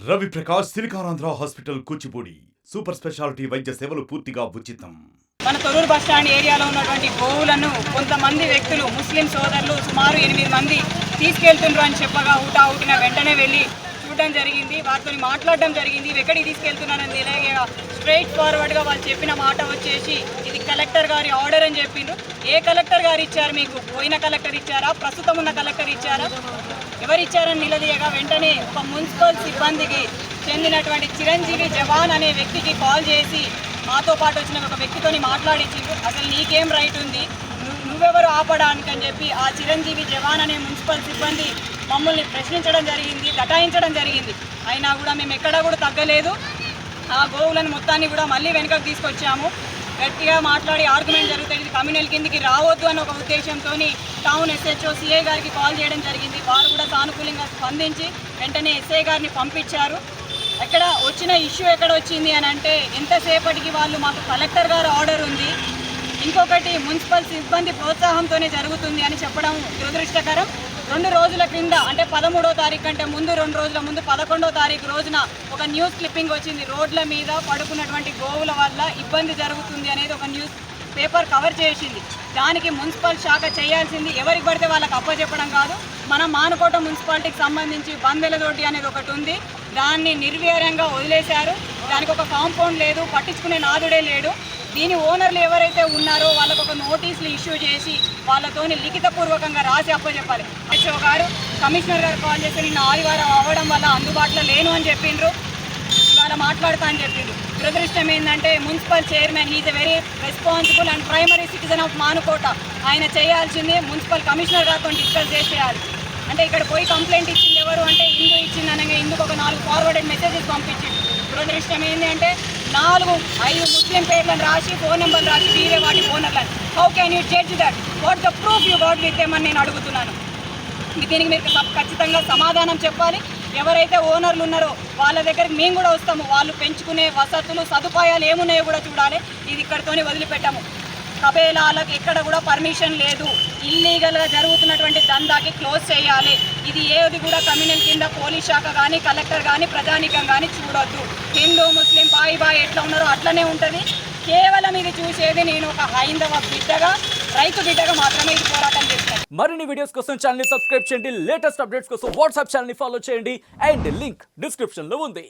Ravi Prakash Siliconandhra hospital Kuchipudi super speciality వైద్య సేవలు పూర్తిగా ఉచితం. మన తొర్రూరు బస్టాండ్ ఏరియాలో ఉన్నటువంటి గోవులను కొంతమంది వ్యక్తులు ముస్లిం సోదరులు సుమారు 8 మంది తీసుకెళ్తున్నారు అని చెప్పగా ఊటిన వెంటనే వెళ్ళి చూడడం జరిగింది. వారితో మాట్లాడడం జరిగింది. ఎక్కడికి తీసుకెళ్తున్నారని తెలియగా స్ట్రైట్ ఫార్వర్డ్గా వాళ్ళు చెప్పిన మాట వచ్చేసి ఇది కలెక్టర్ గారి ఆర్డర్ అని చెప్పిండ్రు. ఏ కలెక్టర్ గారు ఇచ్చారు మీకు? పోయిన కలెక్టర్ ఇచ్చారా? ప్రస్తుతం ఉన్న కలెక్టర్ ఇచ్చారా? ఎవరిచ్చారని నిలదీయగా వెంటనే ఒక మున్సిపల్ సిబ్బందికి చెందినటువంటి చిరంజీవి జవాన్ అనే వ్యక్తికి కాల్ చేసి మాతో పాటు వచ్చిన ఒక వ్యక్తితోని మాట్లాడించిండు. అసలు నీకేం రైట్ ఉంది, నువ్వెవరు ఆపడానికి అని చెప్పి ఆ చిరంజీవి జవాన్ అనే మున్సిపల్ సిబ్బంది మమ్మల్ని ప్రశ్నించడం జరిగింది, దటాయించడం జరిగింది. అయినా కూడా మేము ఎక్కడా కూడా తగ్గలేదు. ఆ గోవులను మొత్తాన్ని కూడా మళ్ళీ వెనుకకు తీసుకొచ్చాము. గట్టిగా మాట్లాడి ఆర్గ్యుమెంట్ జరుగుతుంది. కమ్యూనల్ కిందికి రావద్దు అన్న ఒక ఉద్దేశంతో టౌన్ ఎస్హెచ్ఓ సిఐ గారికి కాల్ చేయడం జరిగింది. వారు కూడా సానుకూలంగా స్పందించి వెంటనే ఎస్ఐ గారిని పంపించారు. ఎక్కడ వచ్చిన ఇష్యూ ఎక్కడ వచ్చింది అని అంటే ఎంతసేపటికి వాళ్ళు మాకు కలెక్టర్ గారు ఆర్డర్ ఉంది, ఇంకొకటి మున్సిపల్ సిబ్బంది ప్రోత్సాహంతోనే జరుగుతుంది అని చెప్పడం దురదృష్టకరం. 2 రోజుల క్రింద అంటే 13వ తారీఖు కంటే ముందు 2 రోజుల ముందు 11వ తారీఖు రోజున ఒక న్యూస్ క్లిప్పింగ్ వచ్చింది. రోడ్ల మీద పడుకున్నటువంటి గోవుల వల్ల ఇబ్బంది జరుగుతుంది అనేది ఒక న్యూస్ పేపర్ కవర్ చేసింది. దానికి మున్సిపల్ శాఖ చేయాల్సింది ఎవరికి పడితే వాళ్ళకి అప్పచెప్పడం కాదు. మన మానుకోట మున్సిపాలిటీకి సంబంధించి బందెలదొడ్డి అనేది ఒకటి ఉంది. దాన్ని నిర్వీర్యంగా వదిలేశారు. దానికి ఒక కాంపౌండ్ లేదు, పట్టించుకునే నాదుడే లేడు. దీని ఓనర్లు ఎవరైతే ఉన్నారో వాళ్ళకు ఒక నోటీసులు ఇష్యూ చేసి వాళ్ళతోని లిఖితపూర్వకంగా రాసి అప్పచెప్పాలి. హెచ్ఓ గారు కమిషనర్ గారు కాల్ చేసి నిన్న ఆదివారం అవ్వడం వల్ల అందుబాటులో లేను అని చెప్పిండ్రు. ఇవాళ మాట్లాడుతా అని చెప్పిండ్రు. దురదృష్టం ఏంటంటే municipal chairman is a very responsible and primary citizen of Manukota. ఆయన చేయాల్సిందే మున్సిపల్ కమిషనర్ గారితో డిస్కస్ చేసేయాలి. అంటే ఇక్కడ పోయి కంప్లైంట్ ఇచ్చింది ఎవరు అంటే ఇందు ఇచ్చింది అనగా ఇందుకు ఒక 4 ఫార్వర్డెడ్ మెసేజెస్ పంపించింది. దురదృష్టం ఏంటి అంటే 4-5 ముస్లిం పేర్లను రాసి ఫోన్ నెంబర్లు రాసి వీరే వాటి ఓనర్లను. How can you judge that? What the proof you got with them అని నేను అడుగుతున్నాను. దీనికి మీరు ఖచ్చితంగా సమాధానం చెప్పాలి. ఎవరైతే ఓనర్లు ఉన్నారో వాళ్ళ దగ్గరికి మేము కూడా వస్తాము. వాళ్ళు పెంచుకునే వసతులు సదుపాయాలు ఏమున్నాయో కూడా చూడాలి. ఇది ఇక్కడితోనే వదిలిపెట్టాము. కబేలాలకు ఎక్కడ కూడా పర్మిషన్ లేదు. ఇల్లీగల్గా జరుగుతున్నటువంటి దందాకి క్లోజ్ చేయాలి. ఇది ఏది కూడా కమ్యూనల్ కింద పోలీస్ శాఖ కానీ కలెక్టర్ కానీ ప్రజానికం కానీ చూడొద్దు. హిందూ ముస్లిం బాయి ఎట్లా ఉన్నారో అట్లనే ఉంటుంది. కేవలం ఇది చూసేది నేను ఒక హైందవ బిడ్డగా, రైతు బిడ్డగా మాత్రమే ఇది పోరాటం చేస్తాను. మరిన్ని వీడియోస్ కోసం ఛానల్ ని సబ్స్క్రైబ్ చేయండి. లేటెస్ట్ అప్డేట్స్ కోసం వాట్సాప్ ఛానల్ ని ఫాలో చేయండి. అండ్ లింక్ డిస్క్రిప్షన్ లో ఉంది.